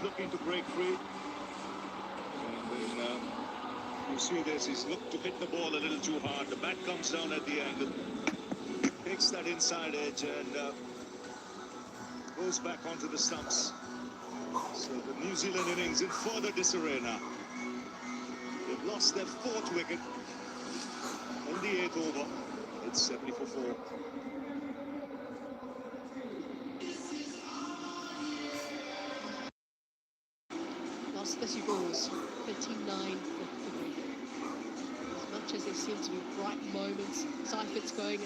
looking to break free. And then you see this, he's looked to hit the ball a little too hard. The bat comes down at the angle, takes that inside edge and goes back onto the stumps. So the New Zealand innings in further disarray now. They've lost their 4th wicket in the 8th over. It's 70 for 4. Last 30 balls, 29 for 3. As much as there seem to be bright moments, Seifert's going.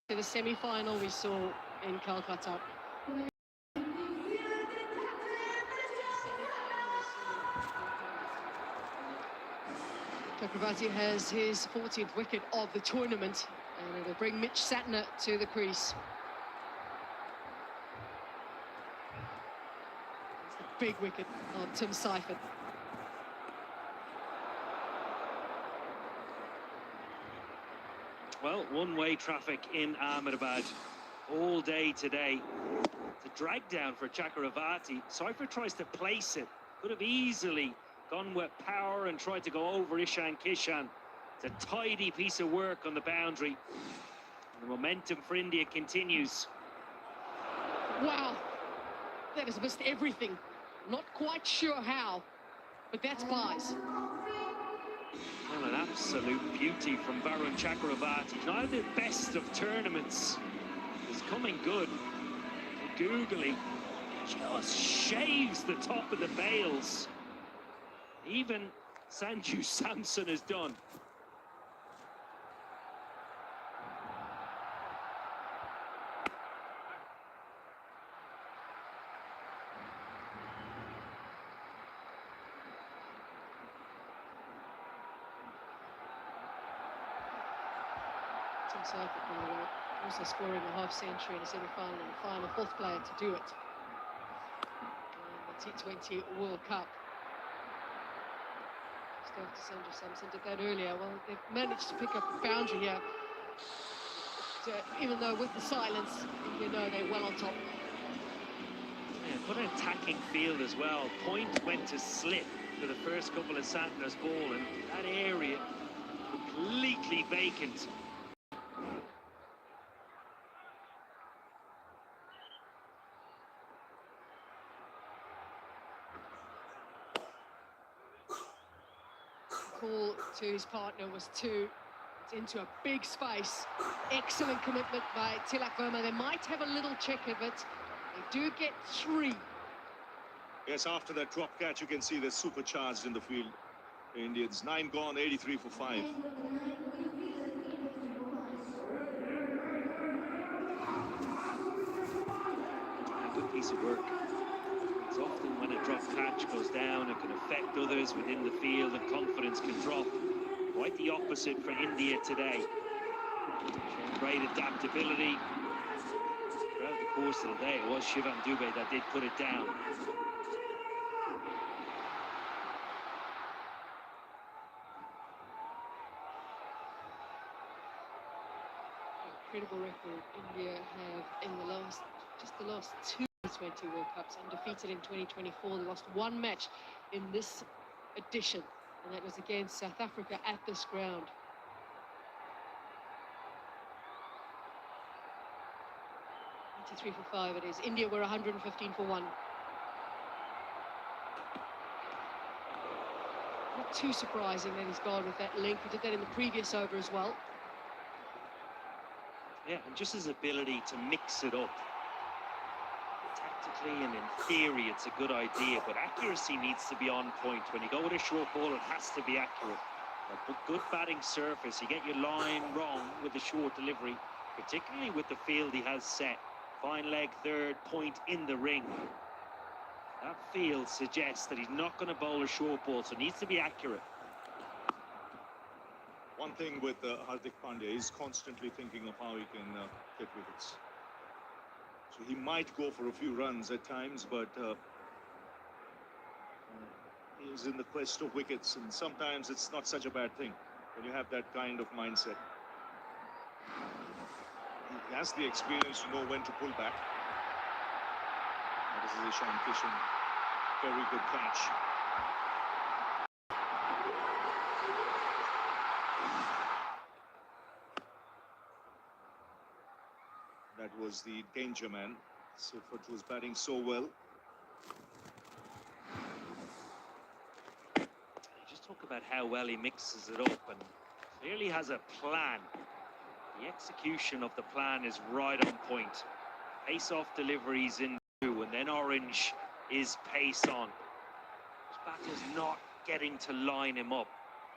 To the semi-final we saw in Calcutta. Chakravarti has his 40th wicket of the tournament, and it'll bring Mitch Satner to the crease. It's the big wicket of Tim Seifert. Well, one-way traffic in Ahmedabad all day today. It's a drag down for Chakravarti. Seifer tries to place it. Could have easily gone with power and tried to go over Ishan Kishan. It's a tidy piece of work on the boundary. The momentum for India continues. Wow, that has missed everything. Not quite sure how, but that's pies. Well, an absolute beauty from Varun Chakravarti. Not at the best of tournaments. It's coming good. Googly just shaves the top of the bails. Even Sanju Samson has done. Tim Seifert, also scoring a half century in a semi-final and a final, fourth player to do it in the T20 World Cup. Just after Sanju Samson did that earlier. Well, they've managed to pick up a boundary here. But, even though with the silence, you know they're well on top. Yeah, put an attacking field as well. Point went to slip for the first couple of Santner's ball, and that area completely vacant. Call to his partner was two. It's into a big space. Excellent commitment by Tilak Verma. They might have a little check of it. They do get three. Yes, after that drop catch, you can see they're supercharged in the field. The Indians, 9 gone, 83 for 5. A good piece of work. It's often when a drop catch goes down, it can affect others within the field and confidence can drop. Quite the opposite for India today. Showing great adaptability. Throughout the course of the day, it was Shivam Dubé that did put it down. Incredible record India have in the last two T20 World Cups, undefeated in 2024. They lost one match in this edition, and that was against South Africa at this ground. Three for 5 it is. India were 115 for 1. Not too surprising that he's gone with that length. He did that in the previous over as well. Yeah, and just his ability to mix it up. Tactically and in theory, it's a good idea, but accuracy needs to be on point. When you go with a short ball, it has to be accurate. A good batting surface, you get your line wrong with the short delivery, particularly with the field he has set. Fine leg third, point in the ring. That field suggests that he's not going to bowl a short ball, so it needs to be accurate. One thing with Hardik Pandya, he's constantly thinking of how he can get wickets. So he might go for a few runs at times, but he's in the quest of wickets, and sometimes it's not such a bad thing when you have that kind of mindset. He has the experience to know when to pull back. This is Ishan Kishan. Very good catch. That was the danger man. Seifert was batting so well. You just talk about how well he mixes it up and clearly has a plan. The execution of the plan is right on point. Pace-off deliveries in blue, and then orange is pace on. His batter's not getting to line him up.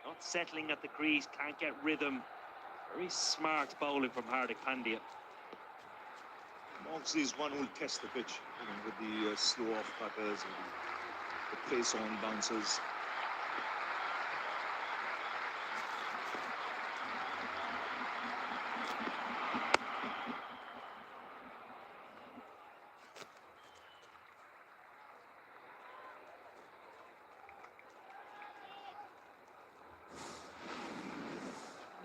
Not settling at the crease, can't get rhythm. Very smart bowling from Hardik Pandya. Moxley is one who will test the pitch, with the slow off cutters and the pace on bouncers.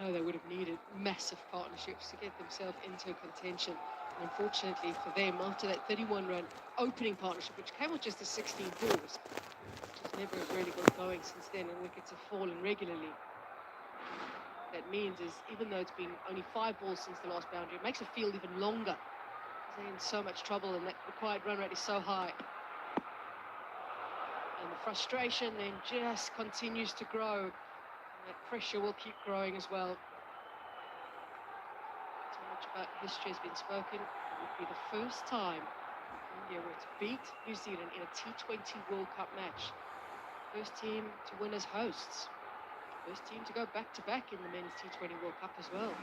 No, they would have needed massive partnerships to get themselves into contention. And unfortunately for them, after that 31-run opening partnership, which came with just the 16 balls, which has never really got going since then, and wickets have fallen regularly. That means is, even though it's been only 5 balls since the last boundary, it makes the field even longer. They're in so much trouble, and that required run rate is so high. And the frustration then just continues to grow. And that pressure will keep growing as well. So much about history has been spoken. It would be the first time India were to beat New Zealand in a T20 World Cup match. First team to win as hosts. First team to go back-to-back in the Men's T20 World Cup as well.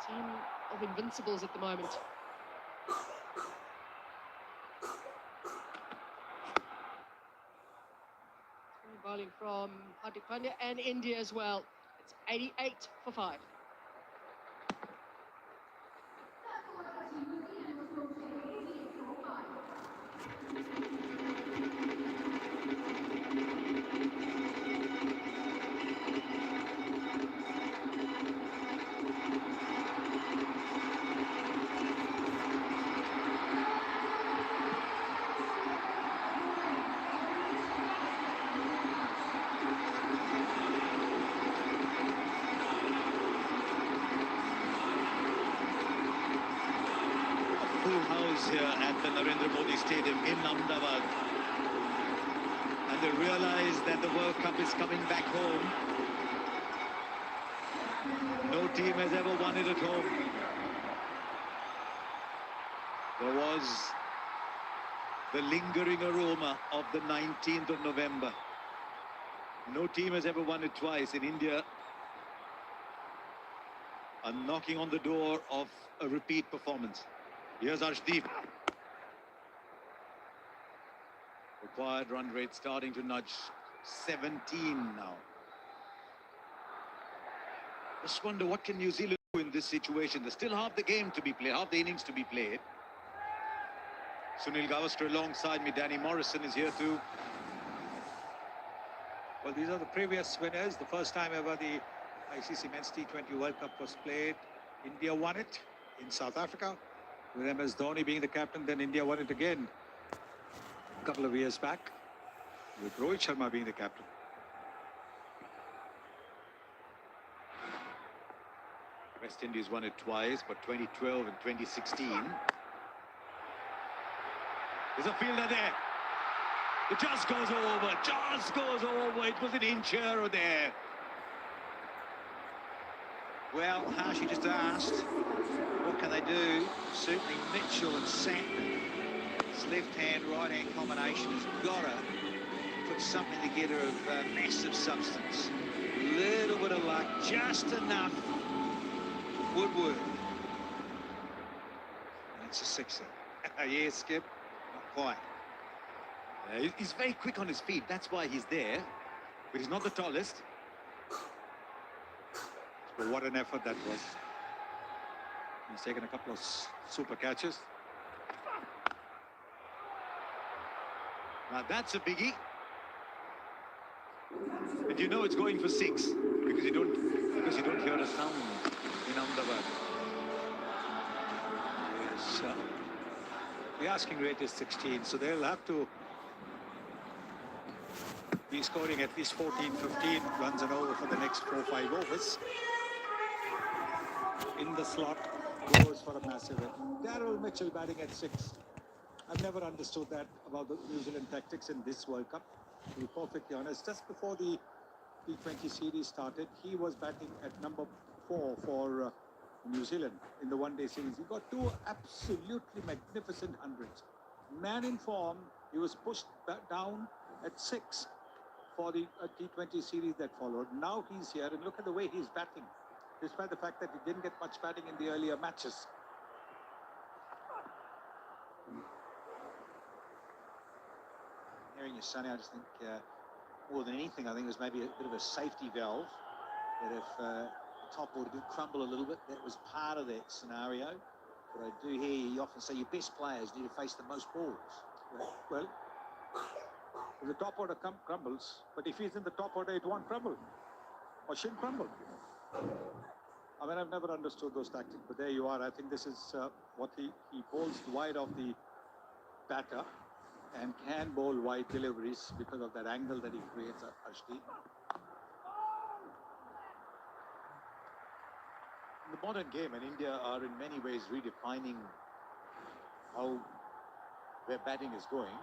Team of invincibles at the moment. Bowling from Hardik Pandya and India as well. It's 88 for 5. Full house here at the Narendra Modi Stadium in Ahmedabad, and they realize that the World Cup is coming back home. No team has ever won it at home. There was the lingering aroma of the 19th of November. No team has ever won it twice. In India are knocking on the door of a repeat performance. Here's Arshdeep. Required run rate starting to nudge 17 now. Just wonder what can New Zealand do in this situation. There's still half the game to be played, half the innings to be played. Sunil Gavaskar alongside me. Danny Morrison is here too. Well, these are the previous winners. The first time ever the ICC Men's T20 World Cup was played. India won it in South Africa, with MS Dhoni being the captain. Then India won it again a couple of years back, with Rohit Sharma being the captain. West Indies won it twice, but 2012 and 2016. There's a fielder there. It just goes over, just goes over. It was an inch here or there. Well, Harshy just asked, what can they do? Certainly Mitchell and Santner, his left-hand, right-hand combination has got to put something together of massive substance. A little bit of luck, just enough would work. That's a sixer. Yeah, Skip. Not quite. He's very quick on his feet. That's why he's there. But he's not the tallest. But what an effort that was. He's taken a couple of super catches. Now that's a biggie. And you know it's going for 6 because you don't hear a sound in Ahmedabad. Yes, the asking rate is 16, so they'll have to be scoring at least 14, 15 runs and over for the next 4 or 5 overs. In the slot, goes for a massive hit. Daryl Mitchell batting at 6. I've never understood that about the New Zealand tactics in this World Cup, to be perfectly honest. Just before the T20 series started, he was batting at number 4 for New Zealand in the one-day series. He got 2 absolutely magnificent hundreds. Man in form, he was pushed back down at 6 for the T20 series that followed. Now he's here, and look at the way he's batting, despite the fact that he didn't get much batting in the earlier matches. Hearing you, Sonny, I just think more than anything, I think it was maybe a bit of a safety valve, that if the top order did crumble a little bit, that was part of that scenario. But I do hear you often say your best players need to face the most balls. Well, If the top order crumbles, but if he's in the top order, it won't crumble or shouldn't crumble. I mean, I've never understood those tactics, but there you are. I think this is what he bowls wide of the batter and can bowl wide deliveries because of that angle that he creates, Arshdeep. In the modern game, and India are in many ways redefining how their batting is going.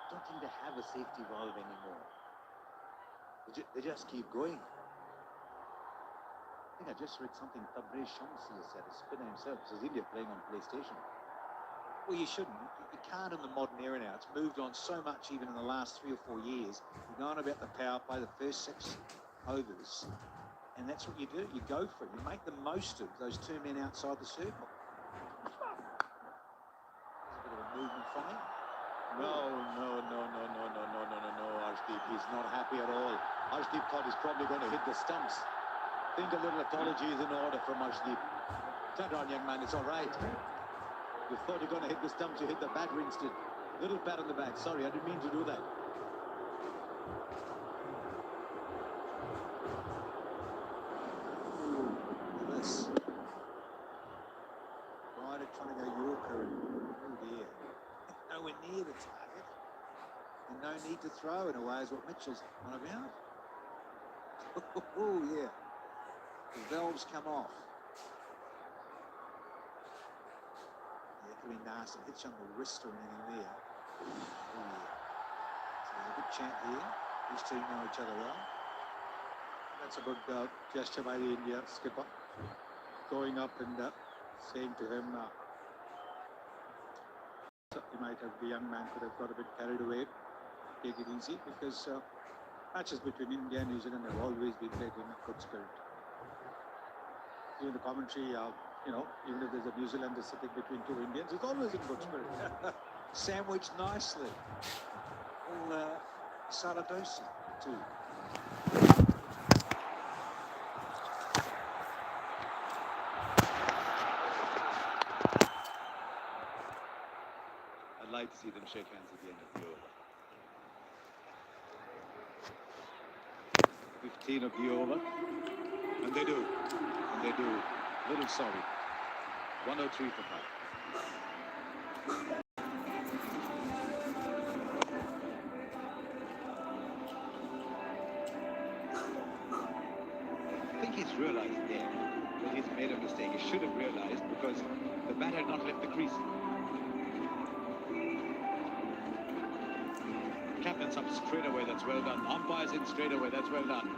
I don't think they have a safety valve anymore. They just keep going. I think I just read something Tabrez Shamsi has said, a spinner himself, says India playing on PlayStation. Well, you shouldn't. You can't in the modern era now. It's moved on so much even in the last 3 or 4 years. You're going about the power play, the first 6 overs. And that's what you do. You go for it. You make the most of those 2 men outside the circle. There's a bit of a movement from him. No, Arshdeep. He's not happy at all. Arshdeep thought he's probably going to hit the stumps. I think a little apology is in order from Arshdeep. Turn around, young man. It's all right. You thought you're going to hit the stumps. You hit the batter instead. Little pat on the back. Sorry, I didn't mean to do that. This. Ryder trying to go Yorker and oh dear. Nowhere near the target. And no need to throw in a way is what Mitchell's on about. Oh, yeah. The valves come off. Yeah, it could be nasty. Hits you on the wrist or anything there. Oh, yeah. So there's a good chant here. These two know each other well. That's a good gesture by the India skipper. Going up and saying to him, he might have, the young man could have got a bit carried away. Take it easy, because matches between India and New Zealand have always been played in a good spirit. Even the commentary, even if there's a New Zealander sitting between 2 Indians, it's always in good spirit. Sandwiched nicely. Well, Saradosa too. I'd like to see them shake hands at the end of the over. 15 of the over. And they do. And they do. Little sorry. 103 for 5. I think he's realized there that he's made a mistake. He should have realized because the bat had not left the crease. Captain's up straight away, that's well done. Umpire's in straight away, that's well done.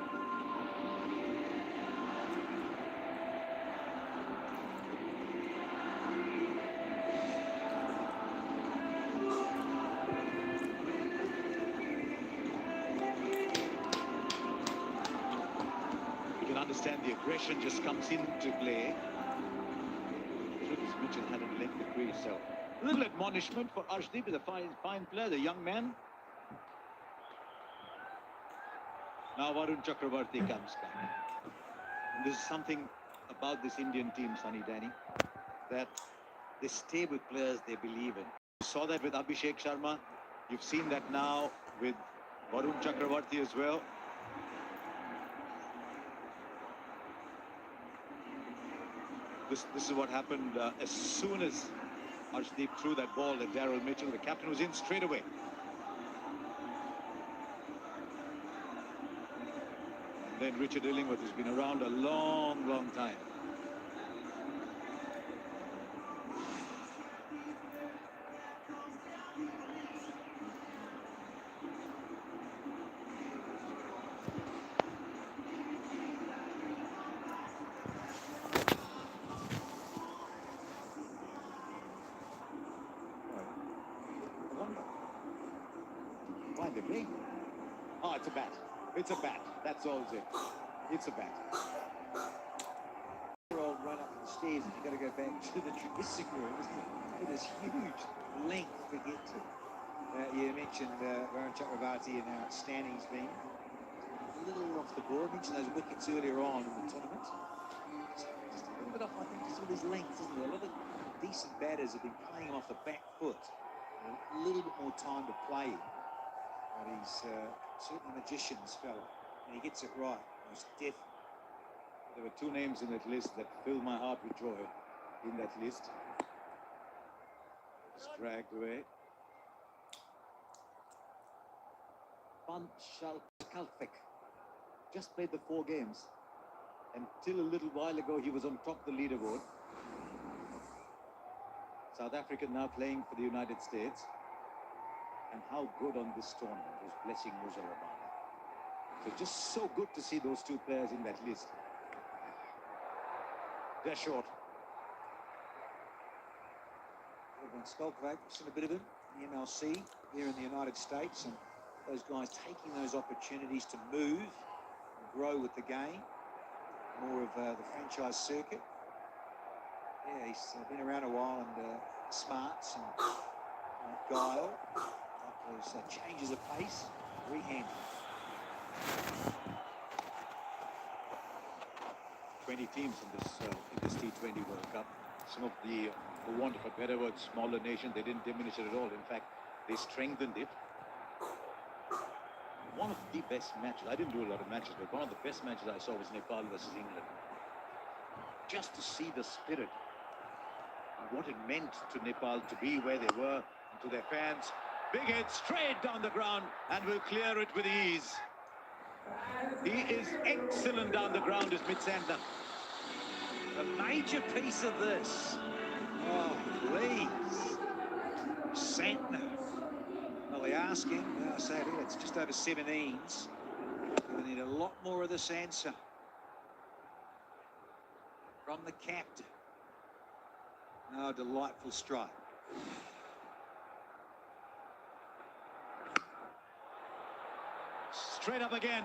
You can understand the aggression just comes into play. Mitchell hadn't left the crease, so a little admonishment for Arshdeep, is a fine player, the young man. Now Varun Chakravarti comes back. And this is something about this Indian team, Sunny Danny, that they stay with players they believe in. You saw that with Abhishek Sharma. You've seen that now with Varun Chakravarti as well. This is what happened as soon as Arshdeep threw that ball at Daryl Mitchell. The captain was in straight away. Then Richard Illingworth has been around a long time. Why they play? Oh, it's a bat. It's a bat. That's all it is. It's a bat. Old run up the stairs and you've got to go back to the dressing room, isn't it? It is huge length to get to. You mentioned Varun Chakravarti and how outstanding he's been. A little off the ball. I mentioned those wickets earlier on in the tournament. Just a little bit off, I think, just with his length, isn't there? A lot of decent batters have been playing him off the back foot. A little bit more time to play him. But he's certainly a magician's fella, and he gets it right. Most definitely. There were two names in that list that filled my heart with joy in that list. It's dragged away. Van Schalkalvik just played the 4 games. Until a little while ago, he was on top of the leaderboard. South Africa now playing for the United States. And how good on this tournament was blessing Newzealand. So just so good to see those two players in that list. They're short. Van Schalkalvik, I've seen a bit of him in the MLC here in the United States, and those guys taking those opportunities to move and grow with the game. More of the franchise circuit. Yeah, he's been around a while, and smarts and guile. Like those changes of pace, very handy. 20 teams in this T20 World Cup. Some of the, for want of a better word, smaller nation, they didn't diminish it at all. In fact, they strengthened it. One of the best matches, I didn't do a lot of matches, but one of the best matches I saw was Nepal versus England. Just to see the spirit, what it meant to Nepal to be where they were, and to their fans. Big hit straight down the ground and will clear it with ease. He is excellent down the ground, is Mitsanda. A major piece of this. Oh, please. Santner. Well, they ask him, I say it's just over 17s. We need a lot more of this answer from the captain. Oh, delightful strike. Straight up again,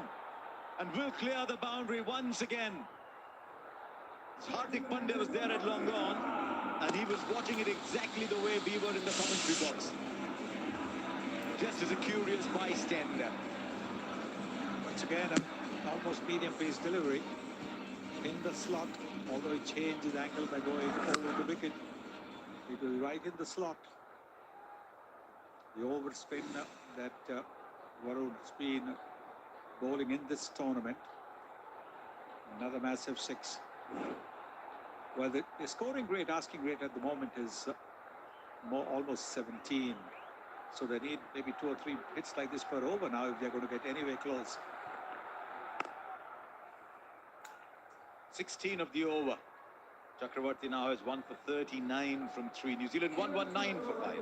and will clear the boundary once again. Hardik Pandya was there at long gone, and he was watching it exactly the way we were in the commentary box. Just as a curious bystander. Once again, almost medium pace delivery in the slot, although he changed his angle by going over the wicket. It was right in the slot. The overspin that Varun's been bowling in this tournament. Another massive 6. Well, the scoring rate, asking rate at the moment is almost 17. So they need maybe 2 or 3 hits like this per over now if they're going to get anywhere close. 16 of the over. Chakravarti now has 1 for 39 from 3. New Zealand 119 for 5.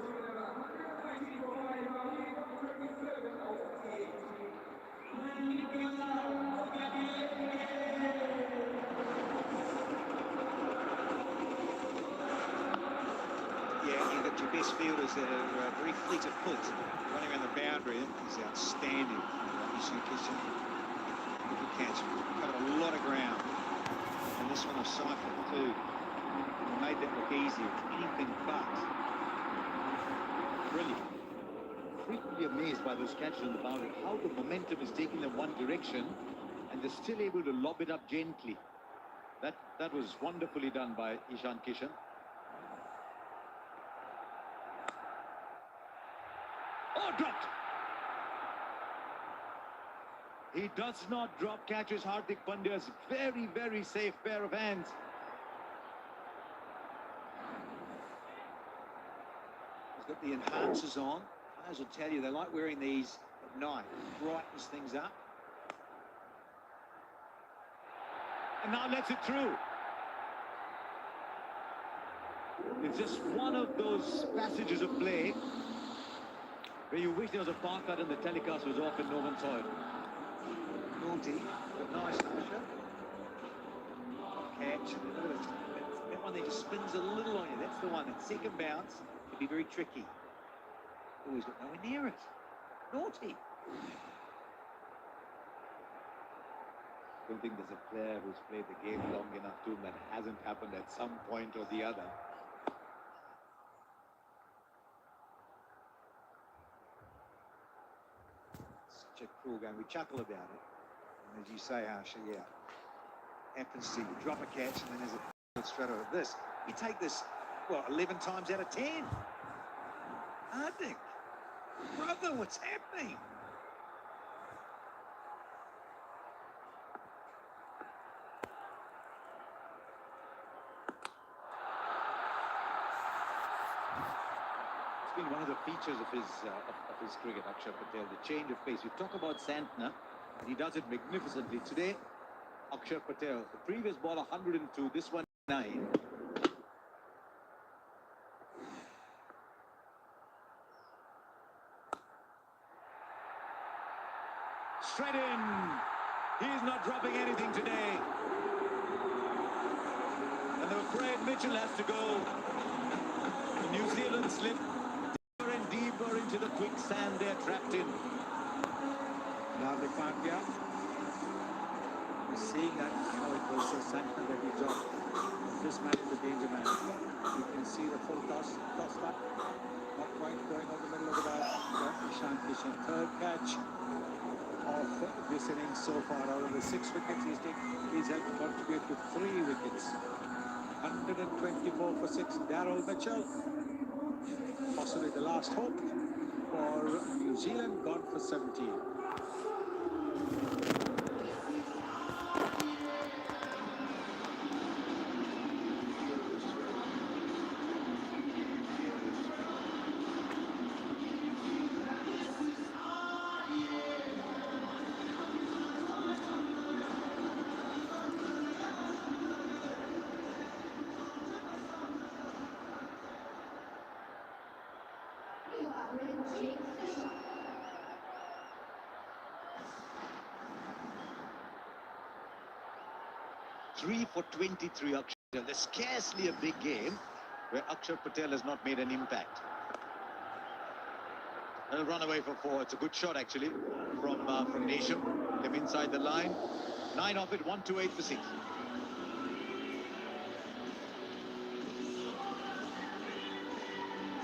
Yeah, you've got your best fielders that are very fleet of foot, running around the boundary. He's outstanding. Good catch. Covered a lot of ground. And this one I've siphoned too. And made that look easy. It's anything but. Brilliant. Frequently amazed by those catches on the boundary, how the momentum is taking them one direction, and they're still able to lob it up gently. That was wonderfully done by Ishan Kishan. Oh, dropped! He does not drop catches Hardik Pandya's very, very safe pair of hands. He's got the enhancers on. Players will tell you they like wearing these at night. Brightens things up. And now lets it through. It's just one of those passages of play where you wish there was a power cut and the telecast was off in no one's soil. Naughty, but nice, Asha. Catch. That one there just spins a little on you. That's the one. That second bounce can be very tricky. Oh, he's got nowhere near it. Naughty. I don't think there's a player who's played the game long enough to that hasn't happened at some point or the other. Such a cruel game. We chuckle about it. And as you say, Asha, yeah. Happens to drop a catch and then there's a straight over this. You take this, well, 11 times out of 10. Hardik. Brother, what's happening? been one of the features of his cricket, Akshar Patel, the change of pace. You talk about Santner, and he does it magnificently. Today, Akshar Patel, the previous ball 102, this one 9. Straight in. He's not dropping anything today. And I'm afraid Mitchell has to go. New Zealand slip deeper and deeper into the quicksand they're trapped in. Now they can't get. Seeing that, it was Santner that he dropped. This man is the danger man. You can see the full tossed up. Not quite going over the middle of the bat. Ishan Kishan, third catch of this innings so far. Out of the 6 wickets he's helped contribute to 3 wickets. 124 for 6. Daryl Mitchell, possibly the last hope for New Zealand, gone for 17. Three for 23, Akshar. There's scarcely a big game where Akshar Patel has not made an impact. They'll run away for 4. It's a good shot, actually, from Nation. Came inside the line. 9 off it, 128 for 6.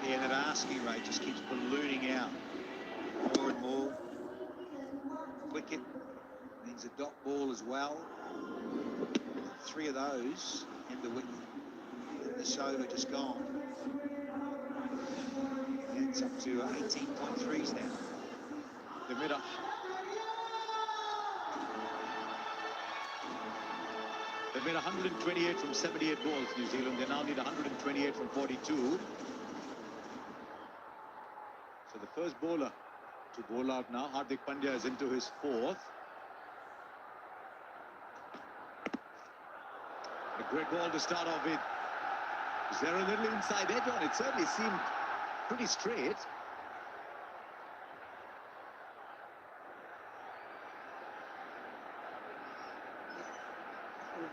Yeah, that asking rate just keeps ballooning out. More and more. Wicket means a dot ball as well. 3 of those in the wicket. This over just gone. It's up to 18.3s now. They've made 128 from 78 balls, New Zealand. They now need 128 from 42. So the first bowler to bowl out now. Hardik Pandya is into his 4th. A great ball to start off with. Is there a little inside edge on it? Certainly seemed pretty straight.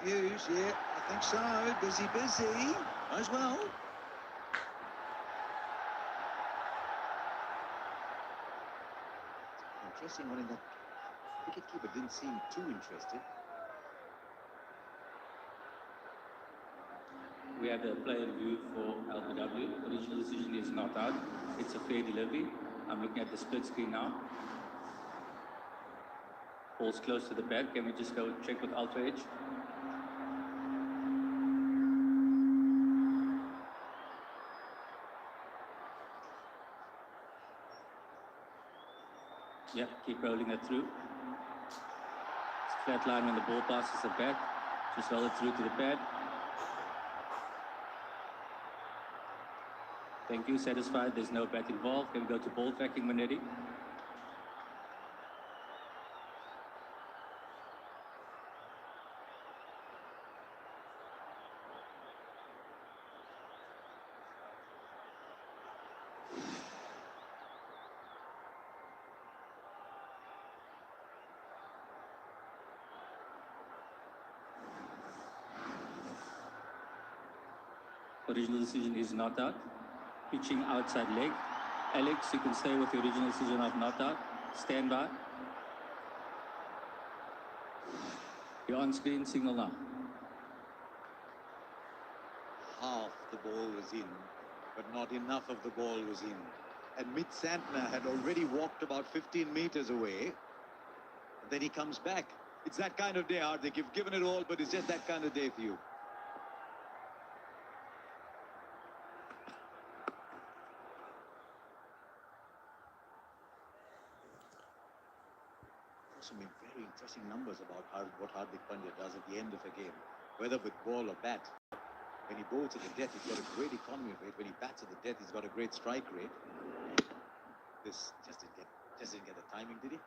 Reviews, yeah, I think so. Busy as well. Interesting one in that wicketkeeper didn't seem too interested. We had a player review for LBW. Original decision is not out. It's a fair delivery. I'm looking at the split screen now. Ball's close to the bat. Can we just go check with Ultra Edge? Yep, keep rolling it through. It's a flat line when the ball passes the bat. Just roll it through to the pad. Thank you, satisfied, there's no bat involved. Can we go to ball tracking, Manetti? Original decision is not out. Pitching outside leg. Alex, you can stay with the original decision of not out. Stand by. You're on screen, signal now. Half the ball was in, but not enough of the ball was in. And Mitch Santner had already walked about 15 meters away. And then he comes back. It's that kind of day, Hardik. You've given it all, but it's just that kind of day for you. Some very interesting numbers about what Hardik Pandya does at the end of a game, whether with ball or bat. When he bowls at the death, he's got a great economy of rate. When he bats at the death, he's got a great strike rate. This just didn't get the timing, did he?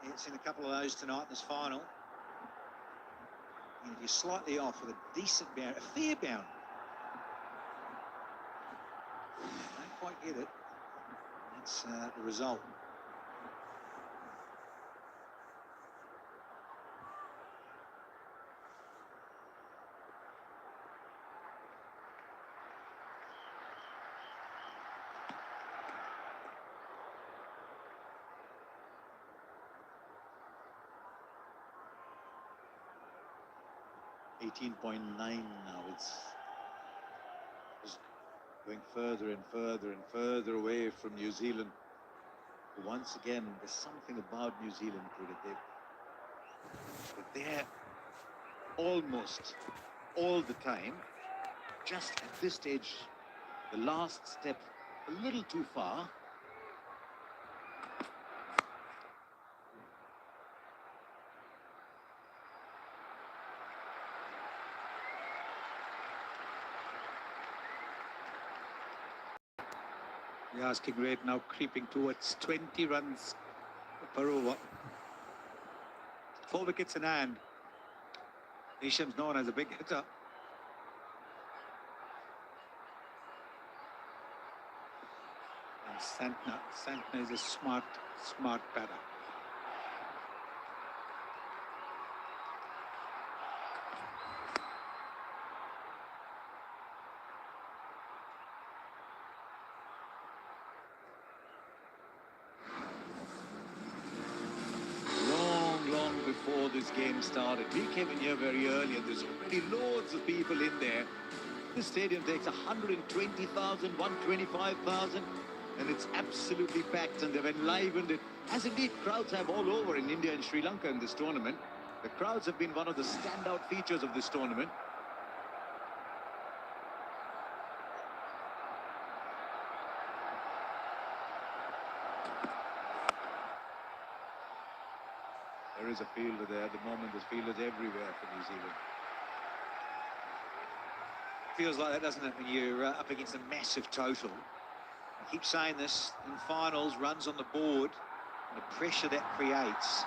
He's seen a couple of those tonight in this final. And if you're slightly off with a decent bound, a fair bound, don't quite get it. That's the result. .9 now. It's going further and further and further away from New Zealand. Once again, there's something about New Zealand cricket. They're almost all the time, just at this stage, the last step a little too far. The asking rate now creeping towards 20 runs per over. 4 wickets in hand. Isham's known as a big hitter. And Santner is a smart batter. Long before this game started, we came in here very early, and there's already loads of people in there. This stadium takes 120,000, 125,000, and it's absolutely packed, and they've enlivened it, as indeed crowds have all over in India and Sri Lanka in this tournament. The crowds have been one of the standout features of this tournament. There is a fielder there at the moment. There's fielders everywhere for New Zealand. Feels like that, doesn't it, when you're up against a massive total. I keep saying this in finals, runs on the board, and the pressure that creates.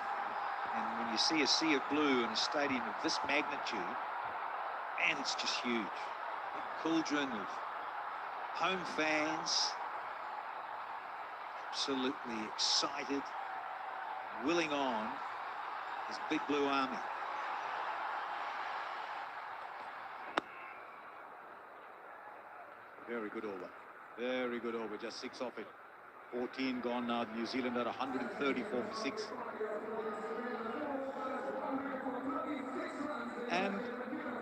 And when you see a sea of blue in a stadium of this magnitude, man, it's just huge. Big cauldron of home fans, absolutely excited, willing on this big blue army. Very good over. Very good over. Just 6 off it. 14 gone now. New Zealand at 134 for 6. And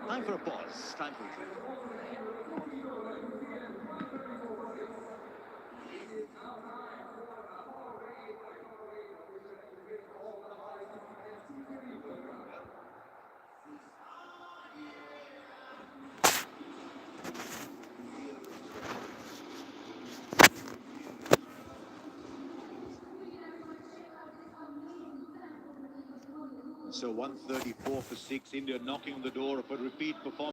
time for a pause. Time for a drink. So 134 for 6. India knocking on the door of a repeat performance.